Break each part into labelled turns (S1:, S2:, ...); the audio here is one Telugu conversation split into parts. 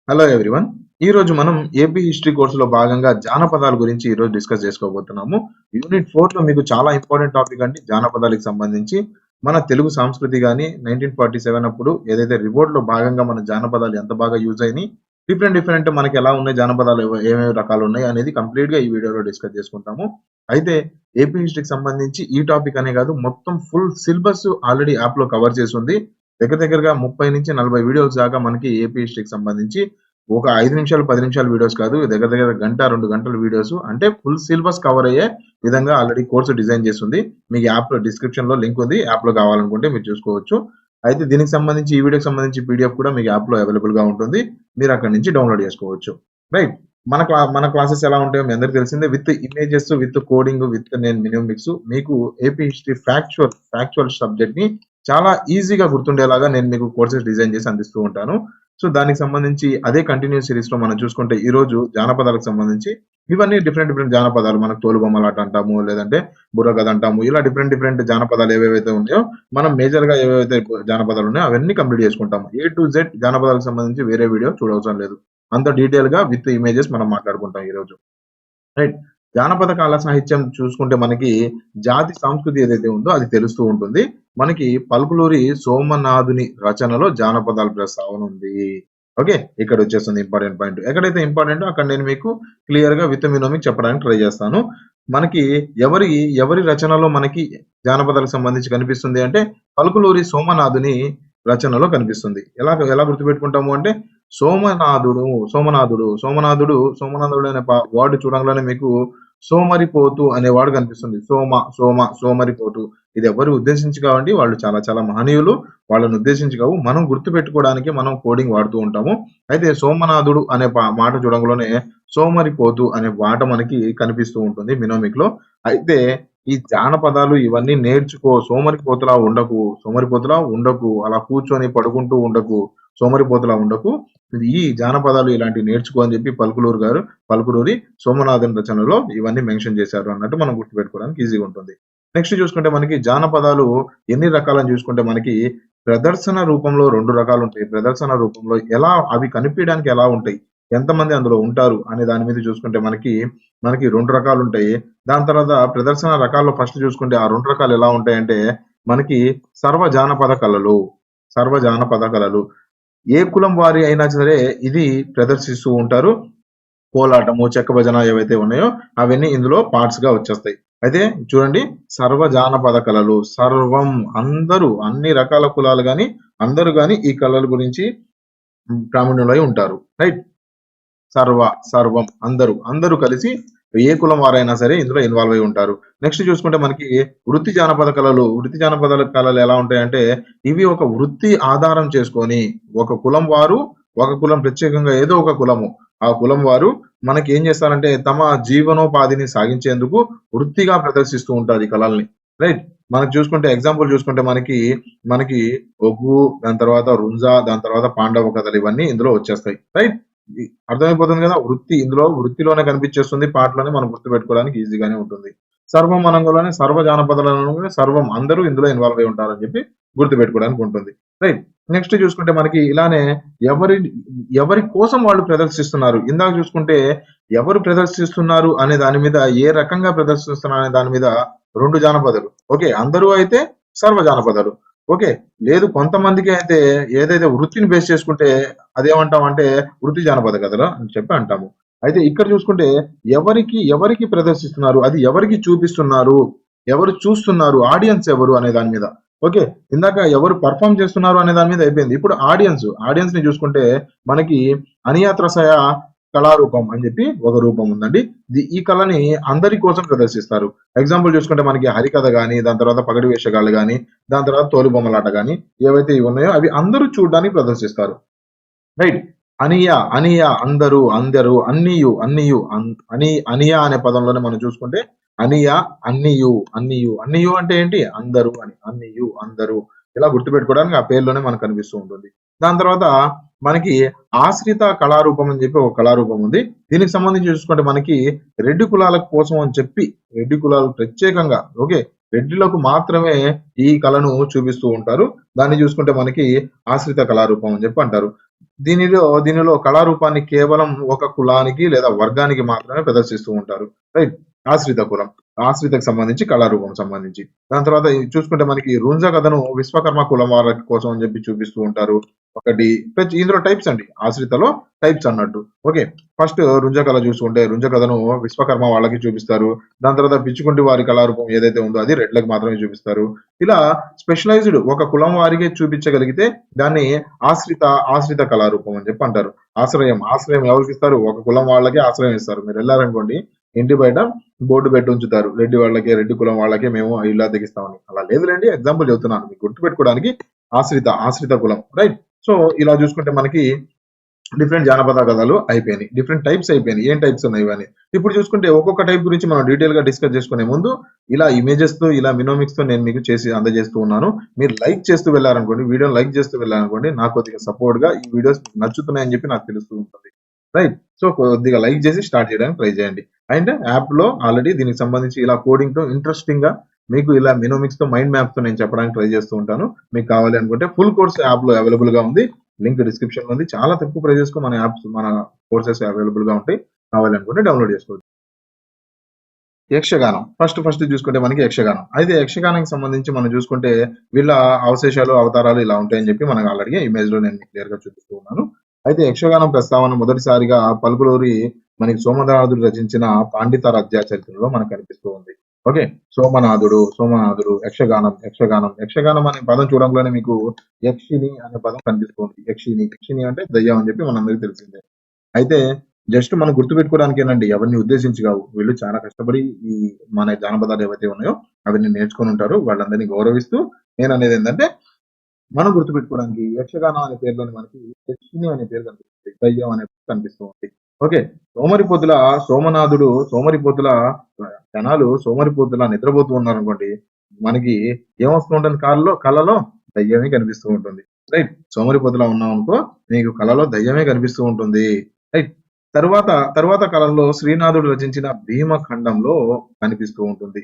S1: Hello everyone. ఈ రోజు మనం ఏపీ హిస్టరీ కోర్సులో భాగంగా జానపదాల గురించి ఈ రోజు డిస్కస్ చేసుకోబోతున్నాము. యూనిట్ 4 లో మీకు చాలా ఇంపార్టెంట్ టాపిక్ అండి జానపదాలకు సంబంధించి. మన తెలుగు సంస్కృతి గాని 1947 అప్పుడు ఏదైతే రివోల్ట్ లో భాగంగా మన జానపదాలు ఎంత బాగా యూజ్ అయినాయి, డిఫరెంట్ మనకి ఎలా ఉన్నాయి జానపదాలు ఏమేమి రకాలు ఉన్నాయి అనేది కంప్లీట్ గా ఈ వీడియోలో డిస్కస్ చేసుకుంటాము. అయితే ఏపీ హిస్టరీకి సంబంధించి ఈ టాపిక్ అనే కాదు మొత్తం ఫుల్ సిలబస్ ఆల్రెడీ యాప్ లో కవర్ చేసి ఉంది. దగ్గరగా 30-40 వీడియోస్ దాకా మనకి ఏపీ హిస్టరీకి సంబంధించి ఒక 5 నిమిషాలు, 10 నిమిషాల వీడియోస్ కాదు. దగ్గర గంట, 2 గంటల వీడియోస్ అంటే ఫుల్ సిలబస్ కవర్ అయ్యే విధంగా ఆల్రెడీ కోర్సు డిజైన్ చేసింది. మీకు యాప్‌లో డిస్క్రిప్షన్‌లో లింక్ ఉంది. యాప్‌లో కావాలనుకుంటే మీరు చూసుకోవచ్చు. అయితే దీనికి సంబంధించి ఈ వీడియోకి సంబంధించి పీడీఎఫ్ కూడా మీకు యాప్‌లో అవైలబుల్‌గా ఉంటుంది. మీరు అక్కడి నుంచి డౌన్‌లోడ్ చేసుకోవచ్చు. రైట్. మన క్లాసెస్ ఎలా ఉంటాయో మీ అందరికీ తెలిసిందే. With images, with coding, with నేను మినిమిక్స్ మీకు ఏపీ హిస్టరీ ఫ్యాక్చువల్ సబ్జెక్ట్‌ని చాలా ఈజీగా గుర్తుండేలాగా నేను మీకు కోర్సెస్ డిజైన్ చేసి అందిస్తూ ఉంటాను. సో దానికి సంబంధించి అదే కంటిన్యూస్ సిరీస్ లో మనం చూసుకుంటే ఈ రోజు జానపదాలకు సంబంధించి ఇవన్నీ డిఫరెంట్ జానపదాలు మనకు తోలుబొమ్మలాట అంటాము, లేదంటే బుర్రకథ అంటాము. ఇలా డిఫరెంట్ జానపదాలు ఏవేవైతే ఉన్నాయో మనం మేజర్ గా ఏవేవైతే జానపదాలు ఉన్నాయో అవన్నీ కంప్లీట్ చేసుకుంటాము. A to Z జానపదాలకు సంబంధించి వేరే వీడియో చూడవసరం లేదు. అంత డీటెయిల్ గా విత్ ఇమేజెస్ మనం మాట్లాడుకుంటాం ఈ రోజు. రైట్. జానపద కళా సాహిత్యం చూసుకుంటే మనకి జాతి సంస్కృతి ఏదైతే ఉందో అది తెలుస్తూ ఉంటుంది. మనకి పలుకులూరి సోమనాథుని రచనలో జానపదాల ప్రస్తావన ఉంది. ఓకే. ఇక్కడ వచ్చేస్తుంది ఇంపార్టెంట్ పాయింట్. ఎక్కడైతే ఇంపార్టెంటో అక్కడ నేను మీకు క్లియర్ గా విత్ మినోమిక్ చెప్పడానికి ట్రై చేస్తాను. మనకి ఎవరి ఎవరి రచనలో మనకి జానపదాలకు సంబంధించి కనిపిస్తుంది అంటే పలుకులూరి సోమనాథుని రచనలో కనిపిస్తుంది. ఎలా ఎలా గుర్తుపెట్టుకుంటాము అంటే సోమనాథుడు అనే వర్డ్ చూడంగానే మీకు సోమరిపోతు అనే వాడు కనిపిస్తుంది. సోమరిపోతు. ఇది ఎవరు ఉద్దేశించి కావండి, వాళ్ళు చాలా మహనీయులు. వాళ్ళని ఉద్దేశించి కావు, మనం గుర్తు పెట్టుకోవడానికి మనం కోడింగ్ వాడుతూ ఉంటాము. అయితే సోమనాథుడు అనే మాట చూడంగానే సోమరిపోతు అనే మాట మనకి కనిపిస్తూ ఉంటుంది మినోమిక్ లో. అయితే ఈ జానపదాలు ఇవన్నీ నేర్చుకో, సోమరిపోతులా ఉండకు, అలా కూర్చొని పడుకుంటూ ఉండకు, సోమరిపోతులా ఉండకు. ఈ జానపదాలు ఇలాంటివి నేర్చుకో అని చెప్పి పలుకులూరి సోమనాథన్ రచనలో ఇవన్నీ మెన్షన్ చేశారు అన్నట్టు మనం గుర్తుపెట్టుకోవడానికి ఈజీగా ఉంటుంది. నెక్స్ట్ చూసుకుంటే మనకి జానపదాలు ఎన్ని రకాలని చూసుకుంటే మనకి ప్రదర్శన రూపంలో 2 రకాలు ఉంటాయి. ప్రదర్శన రూపంలో ఎలా అవి కనిపించడానికి ఎలా ఉంటాయి, ఎంతమంది అందులో ఉంటారు అనే దాని మీద చూసుకుంటే మనకి 2 రకాలు ఉంటాయి. దాని తర్వాత ప్రదర్శన రకాల్లో ఫస్ట్ చూసుకుంటే ఆ 2 రకాలు ఎలా ఉంటాయంటే మనకి సర్వ జానపద కళలు ఏ కులం వారి అయినా సరే ఇది ప్రదర్శిస్తూ ఉంటారు. కోలాటము, చెక్క భజన ఏవైతే ఉన్నాయో అవన్నీ ఇందులో పార్ట్స్ గా వచ్చేస్తాయి. అయితే చూడండి, సర్వ జానపద కళలు సర్వం అందరూ అన్ని రకాల కులాలు గాని అందరూ గాని ఈ కళల గురించి ప్రావీణ్యులై ఉంటారు. రైట్. సర్వం అందరూ కలిసి ఏ కులం వారైనా సరే ఇందులో ఇన్వాల్వ్ అయి ఉంటారు. నెక్స్ట్ చూసుకుంటే మనకి వృత్తి జానపద కళలు ఎలా ఉంటాయంటే ఇవి ఒక వృత్తి ఆధారం చేసుకొని ఒక కులం వారు, ఒక కులం ప్రత్యేకంగా ఏదో ఒక కులము, ఆ కులం వారు మనకి ఏం చేస్తారంటే తమ జీవనోపాధిని సాగించేందుకు వృత్తిగా ప్రదర్శిస్తూ ఉంటారు ఈ కళల్ని. రైట్. మనకు చూసుకుంటే ఎగ్జాంపుల్ చూసుకుంటే మనకి ఒగ్గు, దాని తర్వాత రుంజా, దాని తర్వాత పాండవ కథలు ఇవన్నీ ఇందులో వచ్చేస్తాయి. రైట్. అర్థమైపోతుంది కదా. వృత్తిలోనే కనిపించేస్తుంది, పాటలోనే మనం గుర్తుపెట్టుకోవడానికి ఈజీగానే ఉంటుంది. సర్వం అనంగానే సర్వ జానపదాలను సర్వం అందరూ ఇందులో ఇన్వాల్వ్ అయి ఉంటారని చెప్పి గుర్తుపెట్టుకోవడానికి ఉంటుంది. రైట్. నెక్స్ట్ చూసుకుంటే మనకి ఇలానే ఎవరి ఎవరి కోసం వాళ్ళు ప్రదర్శిస్తున్నారు. ఇందాక చూసుకుంటే ఎవరు ప్రదర్శిస్తున్నారు అనే దాని మీద, ఏ రకంగా ప్రదర్శిస్తున్నారు అనే దాని మీద 2 జానపదాలు. ఓకే. అందరూ అయితే సర్వ జానపదాలు. ఓకే. లేదు కొంతమందికి అయితే ఏదైతే వృత్తిని బేస్ చేసుకుంటే అదేమంటామంటే వృత్తి జానపద కథలు అని చెప్పి అంటాము. అయితే ఇక్కడ చూసుకుంటే ఎవరికి ప్రదర్శిస్తున్నారు, అది ఎవరికి చూపిస్తున్నారు, ఎవరు చూస్తున్నారు, ఆడియన్స్ ఎవరు అనే దాని మీద. ఓకే. ఇందాక ఎవరు పర్ఫామ్ చేస్తున్నారు అనే దాని మీద అయిపోయింది. ఇప్పుడు ఆడియన్స్ ని చూసుకుంటే మనకి అనియాత్రసయ కళారూపం అని చెప్పి ఒక రూపం ఉందండి. ఈ కళని అందరి కోసం ప్రదర్శిస్తారు. ఎగ్జాంపుల్ చూసుకుంటే మనకి హరికథ గాని, దాని తర్వాత పగడి వేషగాళ్ళు గాని, దాని తర్వాత తోలుబొమ్మలాట గాని ఏవైతే ఇవి ఉన్నాయో అవి అందరూ చూడడానికి ప్రదర్శిస్తారు. రైట్. అనియ అందరూ అనియ అనే పదంలోనే మనం చూసుకుంటే అనియ అన్నియు అంటే ఏంటి, అందరూ అని. అందరూ ఇలా గుర్తుపెట్టుకోవడానికి ఆ పేర్లోనే మనకు కనిపిస్తూ ఉంటుంది. దాని తర్వాత మనకి ఆశ్రిత కళారూపం అని చెప్పి ఒక కళారూపం ఉంది. దీనికి సంబంధించి చూసుకుంటే మనకి రెడ్డి కులాల కోసం అని చెప్పి రెడ్డి కులాలు ప్రత్యేకంగా ఓకే రెడ్డిలకు మాత్రమే ఈ కళను చూపిస్తూ ఉంటారు. దాన్ని చూసుకుంటే మనకి ఆశ్రిత కళారూపం అని చెప్పి అంటారు. దీనిలో కళారూపాన్ని కేవలం ఒక కులానికి లేదా వర్గానికి మాత్రమే ప్రదర్శిస్తూ ఉంటారు. రైట్. ఆశ్రిత కులం. ఆశ్రితకు సంబంధించి కళారూపం సంబంధించి. దాని తర్వాత చూసుకుంటే మనకి రుంజ కథను విశ్వకర్మ కులం వాళ్ళ కోసం అని చెప్పి చూపిస్తూ ఉంటారు. ఒకటి ఇందులో టైప్స్ అండి. ఆశ్రితలో టైప్స్ అన్నట్టు. ఓకే. ఫస్ట్ రుంజ కథ చూసుకుంటే రుంజ కథను విశ్వకర్మ వాళ్ళకి చూపిస్తారు. దాని తర్వాత పిచ్చుకుంటి వారి కళారూపం ఏదైతే ఉందో అది రెడ్లకు మాత్రమే చూపిస్తారు. ఇలా స్పెషలైజ్డ్ ఒక కులం వారికే చూపించగలిగితే దాన్ని ఆశ్రిత కళారూపం అని చెప్పి అంటారు. ఆశ్రయం ఎవరికి ఇస్తారు? ఒక కులం వాళ్ళకే ఆశ్రయం ఇస్తారు. మీరు వెళ్ళారనుకోండి ఇంటి బయట బోర్డు పెట్టి ఉంచుతారు. రెడ్డి కులం వాళ్ళకే మేము ఇల్లు అద్దెకిస్తామని. అలా లేదులేండి, ఎగ్జాంపుల్ చెప్తున్నాను మీకు గుర్తుపెట్టుకోవడానికి. ఆశ్రిత కులం. రైట్. సో ఇలా చూసుకుంటే మనకి డిఫరెంట్ జానపద కథలు అయిపోయినాయి. డిఫరెంట్ టైప్స్ అయిపోయినాయి. ఏం టైప్స్ ఉన్నాయి ఇవన్నీ. ఇప్పుడు చూసుకుంటే ఒక్కొక్క టైప్ గురించి మనం డీటెయిల్ గా డిస్కస్ చేసుకునే ముందు ఇలా ఇమేజెస్ తో ఇలా మినోమిక్స్ తో నేను మీకు చేసి అందజేస్తూ ఉన్నాను. మీరు లైక్ చేస్తూ వెళ్ళారనుకోండి, వీడియోని లైక్ చేస్తూ వెళ్ళారనుకోండి, నాకు కొద్దిగా సపోర్ట్ గా ఈ వీడియోస్ నచ్చుతున్నాయని చెప్పి నాకు తెలుస్తూ ఉంటుంది. రైట్. సో కొద్దిగా లైక్ చేసి స్టార్ట్ చేయడానికి ట్రై చేయండి. అండ్ యాప్ లో ఆల్రెడీ దీనికి సంబంధించి ఇలా కోడింగ్ తో ఇంట్రెస్టింగ్ గా మీకు ఇలా మినోమిక్స్ తో మైండ్ మ్యాప్ తో నేను చెప్పడానికి ట్రై చేస్తూ ఉంటాను. మీకు కావాలి అనుకుంటే ఫుల్ కోర్స్ యాప్ లో అవైలబుల్ గా ఉంది. లింక్ డిస్క్రిప్షన్ లో ఉంది. చాలా తక్కువ ప్రైజెస్ కు మన కోర్సెస్ అవైలబుల్ గా ఉంటాయి. కావాలనుకుంటే డౌన్లోడ్ చేసుకోవచ్చు. యక్షగానం ఫస్ట్ చూసుకుంటే మనకి యక్షగానం. అయితే యక్షగానానికి సంబంధించి మనం చూసుకుంటే వీళ్ళ అవశేషాలు, అవతారాలు ఇలా ఉంటాయని చెప్పి మనకు ఆల్రెడీ ఇమేజ్ లో నేను క్లియర్ గా చూపిస్తూ ఉన్నాను. అయితే యక్షగానం ప్రస్తావన మొదటిసారిగా పలుకులూరి మనకి సోమనాథుడు రచించిన పాండిత రాజ్య చరిత్రలో మనకు కనిపిస్తూ ఉంది. ఓకే. సోమనాథుడు యక్షగానం అనే పదం చూడంలోనే మీకు యక్షిని అనే పదం కనిపిస్తుంది. యక్షిని అంటే దయ్యం అని చెప్పి మనందరికీ తెలిసిందే. అయితే జస్ట్ మనం గుర్తుపెట్టుకోవడానికేనండి, ఎవరిని ఉద్దేశించి కావు. వీళ్ళు చాలా కష్టపడి ఈ మన జానపదాలు ఏవైతే ఉన్నాయో అవన్నీ నేర్చుకొని ఉంటారు. వాళ్ళందరినీ గౌరవిస్తూ నేననేది ఏంటంటే మనం గుర్తుపెట్టుకోవడానికి యక్షగానం అనే పేరులోని మనకి యక్షిని అనే పేరు కనిపిస్తుంది. దయ్యం అనే పేరు కనిపిస్తూ ఉంది. ఓకే. సోమరిపోతుల జనాలు సోమరిపోతులా నిద్రపోతూ ఉన్నారనుకోండి, మనకి ఏమొస్తూ ఉంటుంది కళలో దయ్యమే కనిపిస్తూ ఉంటుంది. రైట్. సోమరిపోతులా ఉన్నాం అనుకో, నీకు కళలో దయ్యమే కనిపిస్తూ ఉంటుంది. రైట్. తరువాత కాలంలో శ్రీనాథుడు రచించిన భీమఖండంలో కనిపిస్తూ ఉంటుంది.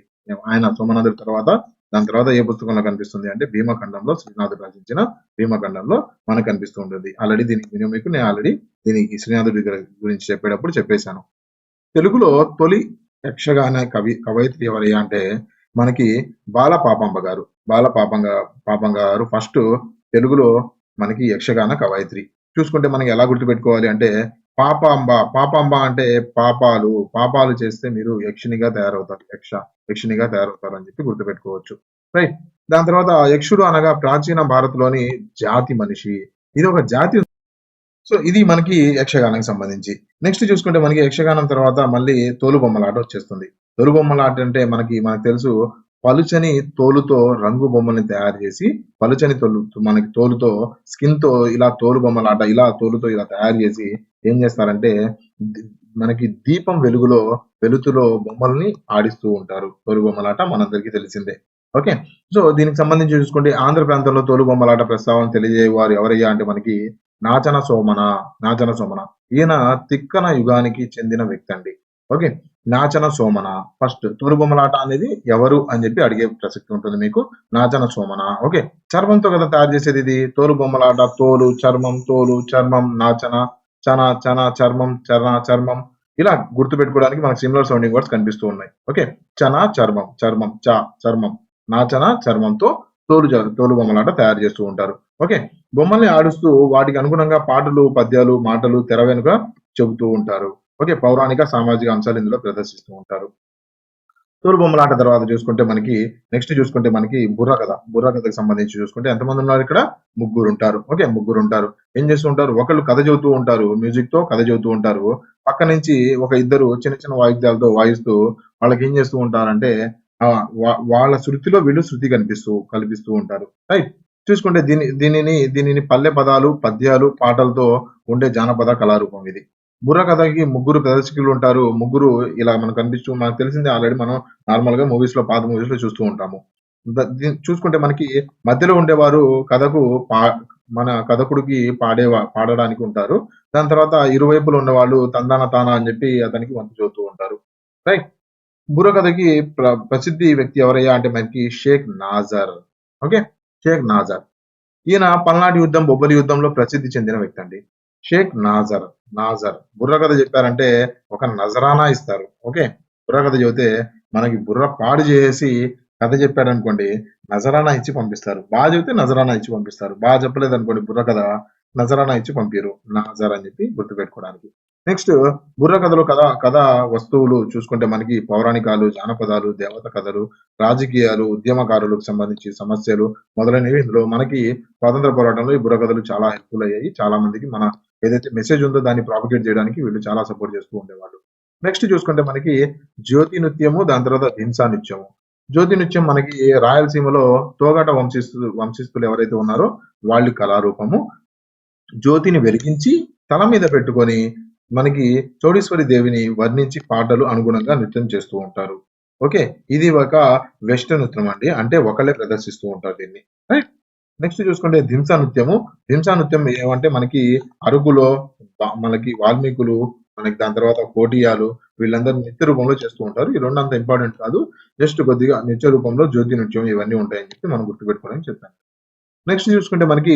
S1: ఆయన సోమనాథుడి దాని తర్వాత ఏ పుస్తకంలో కనిపిస్తుంది అంటే భీమఖండంలో, శ్రీనాథుడు రచించిన భీమఖండంలో మనకు కనిపిస్తూ ఉంటుంది. ఆల్రెడీ దీనికి శ్రీనాథుడి గురించి చెప్పేటప్పుడు చెప్పేశాను. తెలుగులో తొలి యక్షగాన కవయిత్రి ఎవరయ్యా అంటే మనకి పాపం గారు ఫస్ట్ తెలుగులో మనకి యక్షగాన కవయిత్రి. చూసుకుంటే మనకి ఎలా గుర్తుపెట్టుకోవాలి అంటే పాపాంబ అంటే పాపాలు చేస్తే మీరు యక్షినిగా తయారవుతారు. యక్షినిగా తయారవుతారు అని చెప్పి గుర్తుపెట్టుకోవచ్చు. రైట్. దాని తర్వాత యక్షుడు అనగా ప్రాచీన భారత్లోని జాతి మనిషి. ఇది ఒక జాతి. సో ఇది మనకి యక్షగానానికి సంబంధించి. నెక్స్ట్ చూసుకుంటే మనకి యక్షగానం తర్వాత మళ్ళీ తోలుబొమ్మలాట వచ్చేస్తుంది. తోలుబొమ్మలాట అంటే మనకి తెలుసు, పలుచని తోలుతో రంగు బొమ్మల్ని తయారు చేసి పలుచని మనకి తోలుతో స్కిన్ తో ఇలా తోలుబొమ్మలాట తోలుతో ఇలా తయారు చేసి ఏం చేస్తారంటే మనకి దీపం వెలుతులో బొమ్మల్ని ఆడిస్తూ ఉంటారు. తోలుబొమ్మలాట మనందరికీ తెలిసిందే. ఓకే. సో దీనికి సంబంధించి చూసుకుంటే ఆంధ్ర ప్రాంతంలో తోలుబొమ్మలాట ప్రస్తావన తెలియజేవారు ఎవరయ్యా అంటే మనకి నాచన సోమన. ఈయన తిక్కన యుగానికి చెందిన వ్యక్తి అండి. ఓకే. నాచన సోమన ఫస్ట్ తోలుబొమ్మలాట అనేది ఎవరు అని చెప్పి అడిగే ప్రసక్తి ఉంటుంది మీకు. నాచన సోమన. ఓకే. చర్మంతో కదా తయారు చేసేది ఇది. తోలుబొమ్మలాట చర్మం నాచన చన చర్మం ఇలా గుర్తుపెట్టుకోవడానికి మనకు సిమిలర్ సౌండింగ్ వర్డ్స్ కనిపిస్తూ ఉన్నాయి. ఓకే. చర్మం నాచన చర్మంతో తోలుబొమ్మలాట తయారు చేస్తూ ఉంటారు. ఓకే. బొమ్మల్ని ఆడుస్తూ వాటికి అనుగుణంగా పాటలు, పద్యాలు, మాటలు తెర వెనుక చెబుతూ ఉంటారు. ఓకే. పౌరాణిక, సామాజిక అంశాలు ఇందులో ప్రదర్శిస్తూ ఉంటారు. తోలుబొమ్మలాట తర్వాత చూసుకుంటే మనకి బుర్రకథకు సంబంధించి చూసుకుంటే ఎంతమంది ఉన్నారు ఇక్కడ? ముగ్గురుంటారు. ఓకే. ముగ్గురుంటారు. ఏం చేస్తూ ఉంటారు? ఒకళ్ళు కథ చెబుతూ ఉంటారు. మ్యూజిక్ తో కథ చెబుతూ ఉంటారు. పక్క నుంచి ఒక ఇద్దరు చిన్న చిన్న వాయిద్యాలతో వాయిస్తూ వాళ్ళకి ఏం చేస్తూ ఉంటారంటే వాళ్ళ శృతిలో వీళ్ళు శృతి కల్పిస్తూ ఉంటారు. రైట్. చూసుకుంటే దీనిని పల్లె పదాలు, పద్యాలు, పాటలతో ఉండే జానపద కళారూపం ఇది. బుర్రకథకి ముగ్గురు ప్రదర్శకులు ఉంటారు. ముగ్గురు ఇలా మనకు తెలిసిందే ఆల్రెడీ, మనం నార్మల్ గా పాత మూవీస్ లో చూస్తూ ఉంటాము. చూసుకుంటే మనకి మధ్యలో ఉండేవారు మన కథకుడికి పాడడానికి ఉంటారు. దాని తర్వాత ఇరువైపులు ఉన్నవాళ్ళు తందాన తాన అని చెప్పి అతనికి వంతు చెబుతూ ఉంటారు. రైట్. బుర్రకథకి ప్రసిద్ధి వ్యక్తి ఎవరయ్యా అంటే మనకి షేక్ నాజర్. ఓకే. షేక్ నాజర్. ఈయన పల్నాటి యుద్ధం, బొబ్బిలి యుద్ధంలో ప్రసిద్ధి చెందిన వ్యక్తి అండి. షేక్ నాజర్. నాజర్. బుర్రకథ చెప్పారంటే ఒక నజరానా ఇస్తారు. ఓకే. బుర్రకథ చెబితే మనకి బుర్ర పాడు చేసేసి కథ చెప్పాడనుకోండి, నజరానా ఇచ్చి పంపిస్తారు. చెబితే నజరానా ఇచ్చి పంపిస్తారు. చెప్పలేదనుకోండి బుర్రకథ, నజరానా ఇచ్చి పంపియరు. నాజర్ అని చెప్పి గుర్తుపెట్టుకోవడానికి. నెక్స్ట్ బుర్రకథలో కథ వస్తువులు చూసుకుంటే మనకి పౌరాణికాలు, జానపదాలు, దేవత కథలు, రాజకీయాలు, ఉద్యమకారులకు సంబంధించి సమస్యలు మొదలైనవి ఇందులో మనకి స్వాతంత్ర పోరాటంలో ఈ బుర్రకథలు చాలా హెల్ప్‌ఫుల్ అయ్యాయి. చాలా మందికి మన ఏదైతే మెసేజ్ ఉందో దాన్ని ప్రాపగేట్ చేయడానికి వీళ్ళు చాలా సపోర్ట్ చేస్తూ ఉండేవాళ్ళు. నెక్స్ట్ చూసుకుంటే మనకి జ్యోతి నృత్యము, దాని తర్వాత ధింసా నృత్యము. జ్యోతి నృత్యం మనకి రాయలసీమలో తోగట వంశస్థులు ఎవరైతే ఉన్నారో వాళ్ళ కళారూపము. జ్యోతిని వెలిగించి తల మీద పెట్టుకొని మనకి చౌడేశ్వరి దేవిని వర్ణించి పాటలు అనుగుణంగా నృత్యం చేస్తూ ఉంటారు. ఓకే. ఇది ఒక వెస్టర్న్ నృత్యం అండి. అంటే ఒకళ్ళే ప్రదర్శిస్తూ ఉంటారు దీన్ని. రైట్. నెక్స్ట్ చూసుకుంటే ధింసా నృత్యము. ధింసా నృత్యం ఏమంటే మనకి అరకులో మనకి వాల్మీకులు, మనకి దాని తర్వాత కోటియాలు వీళ్ళందరూ నృత్య రూపంలో చేస్తూ ఉంటారు. ఈ 2 అంత ఇంపార్టెంట్ కాదు. జస్ట్ కొద్దిగా నృత్య రూపంలో జ్యోతి నృత్యం ఇవన్నీ ఉంటాయని చెప్పి మనం గుర్తుపెట్టుకోవాలని చెప్పాను. నెక్స్ట్ చూసుకుంటే మనకి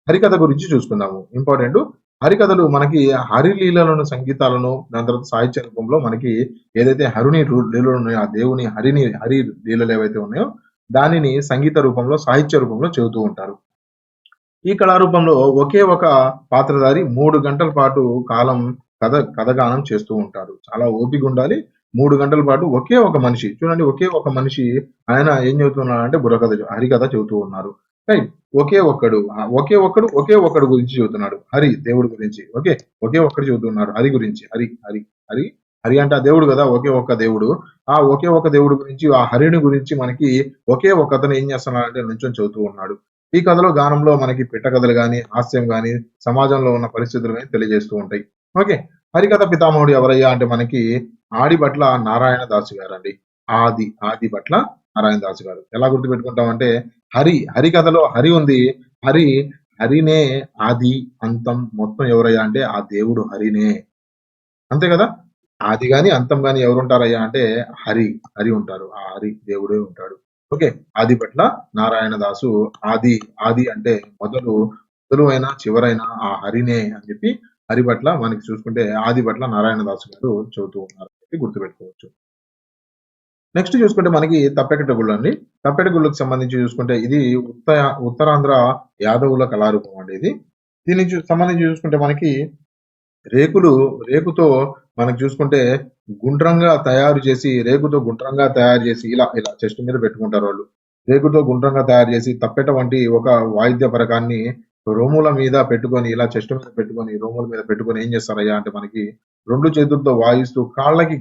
S1: హరికథ గురించి చూసుకుందాము. ఇంపార్టెంట్. హరికథలు మనకి హరిలీలలను, సంగీతాలను దాని తర్వాత సాహిత్య రూపంలో మనకి ఏదైతే హరుని లీలలు ఉన్నాయో, ఆ దేవుని హరి లీలలు ఏవైతే ఉన్నాయో దానిని సంగీత రూపంలో, సాహిత్య రూపంలో చెబుతూ ఉంటారు. ఈ కళారూపంలో ఒకే ఒక పాత్రధారి 3 గంటల పాటు కాలం కథగానం చేస్తూ ఉంటారు. చాలా ఓపిక ఉండాలి. 3 గంటల పాటు ఒకే ఒక మనిషి చూడండి, ఒకే ఒక మనిషి ఆయన ఏం చెబుతున్నాడంటే హరికథ చెబుతూ ఉన్నారు. రైట్. ఒకే ఒక్కడు గురించి చెబుతున్నాడు. హరి దేవుడి గురించి. ఓకే. ఒకే ఒక్కడు చెబుతున్నాడు హరి గురించి. హరి హరి అంటే ఆ దేవుడు కదా! ఒకే ఒక్క దేవుడు. ఆ ఒకే ఒక దేవుడు గురించి, ఆ హరిని గురించి మనకి ఒకే ఒకతను ఏం చేస్తున్నాడంటే నుంచొని చెబుతూ ఉన్నాడు. ఈ కథలో గానంలో మనకి పిట్ట కథలు గాని, హాస్యం గాని, సమాజంలో ఉన్న పరిస్థితులు గాని తెలియజేస్తూ ఉంటాయి. ఓకే. హరికథ పితామహుడు ఎవరయ్యా అంటే మనకి ఆడిభట్ల నారాయణదాసు గారండి. ఆదిభట్ల నారాయణదాసు గారు. ఎలా గుర్తుపెట్టుకుంటామంటే హరికథలో హరి ఉంది. హరి హరినే ఆది, అంతం మొత్తం ఎవరయ్యా అంటే ఆ దేవుడు హరినే. అంతే కదా! ఆది గాని, అంతం గాని ఎవరుంటారయ్యా అంటే హరి ఉంటారు. ఆ హరి దేవుడే ఉంటాడు. ఓకే. ఆదిభట్ల నారాయణదాసు ఆది అంటే మొదలు అయినా, చివరైనా ఆ హరినే అని చెప్పి హరిభట్ల మనకి చూసుకుంటే ఆదిభట్ల నారాయణదాసు గారు చెబుతూ ఉన్నారు అని చెప్పి గుర్తుపెట్టుకోవచ్చు. నెక్స్ట్ చూసుకుంటే మనకి తప్పెట గుళ్ళండి. తప్పెట గుళ్ళకి సంబంధించి చూసుకుంటే ఇది ఉత్తరాంధ్ర యాదవుల కళారూపం అండి ఇది. దీనికి సంబంధించి చూసుకుంటే మనకి రేకుతో మనకు చూసుకుంటే రేకుతో గుండ్రంగా తయారు చేసి ఇలా చెస్ట్ మీద పెట్టుకుంటారు వాళ్ళు. రేకుతో గుండ్రంగా తయారు చేసి తప్పెట వంటి ఒక వాయిద్య పరకాన్ని రొమ్ముల మీద పెట్టుకొని ఇలా చెస్ట్ మీద పెట్టుకొని, రొమ్ముల మీద పెట్టుకొని ఏం చేస్తారయ్యా అంటే మనకి 2 చేతులతో వాయిస్తూ కాళ్ళకి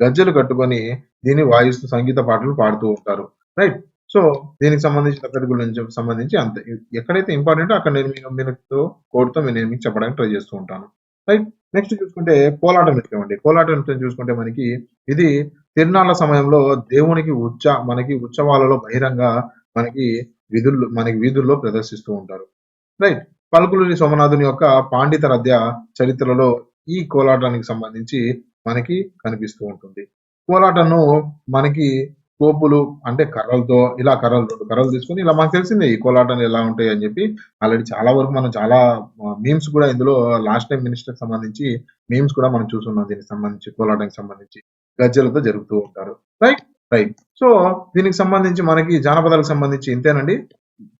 S1: గజ్జెలు కట్టుకొని దీన్ని వాయిస్తూ సంగీత పాటలు పాడుతూ ఉంటారు. రైట్. సో, దీనికి సంబంధించి తప్పెట గురించి సంబంధించి అంతే. ఎక్కడైతే ఇంపార్టెంటో అక్కడ నేను కోడ్‌తో నేను మీకు చెప్పడానికి ట్రై చేస్తూ ఉంటాను. రైట్. నెక్స్ట్ చూసుకుంటే కోలాట నృత్యం అండి. కోలాట నృత్యం చూసుకుంటే మనకి ఇది తిరునాళ్ళ సమయంలో దేవునికి మనకి ఉత్సవాలలో బహిరంగ మనకి వీధుల్లో ప్రదర్శిస్తూ ఉంటారు. రైట్. పలుకులూరి సోమనాథుని యొక్క పాండిత రథ్య చరిత్రలో ఈ కోలాటానికి సంబంధించి మనకి కనిపిస్తూ ఉంటుంది. కోలాటను మనకి తోపులు అంటే కర్రలతో ఇలా 2 కర్రలు తీసుకొని ఇలా మనకు తెలిసిందే ఈ కోలాటాలు ఎలా ఉంటాయి అని చెప్పి ఆల్రెడీ చాలా వరకు మనం చాలా మీమ్స్ కూడా ఇందులో లాస్ట్ టైమ్ మినిస్టర్‌కి సంబంధించి మీమ్స్ కూడా మనం చూసున్నాం దీనికి సంబంధించి కోలాటానికి సంబంధించి. గజ్జెలతో జరుపుతూ ఉంటారు. రైట్. రైట్. సో, దీనికి సంబంధించి మనకి జానపదాలకు సంబంధించి ఇంతేనండి.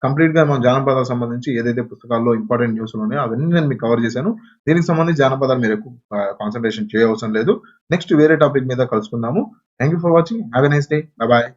S1: కంప్లీట్‌గా మనం జానపదాలకు సంబంధించి ఏదైతే పుస్తకాల్లో ఇంపార్టెంట్ న్యూస్‌లు ఉన్నాయో అవన్నీ నేను మీకు కవర్ చేశాను. దీనికి సంబంధించి జానపదాలు మీరు ఎక్కువ కాన్సంట్రేషన్ చేయవసరం లేదు. నెక్స్ట్ వేరే టాపిక్ మీద కలుసుకుందాము. Thank you for watching. Have a nice day. Bye by.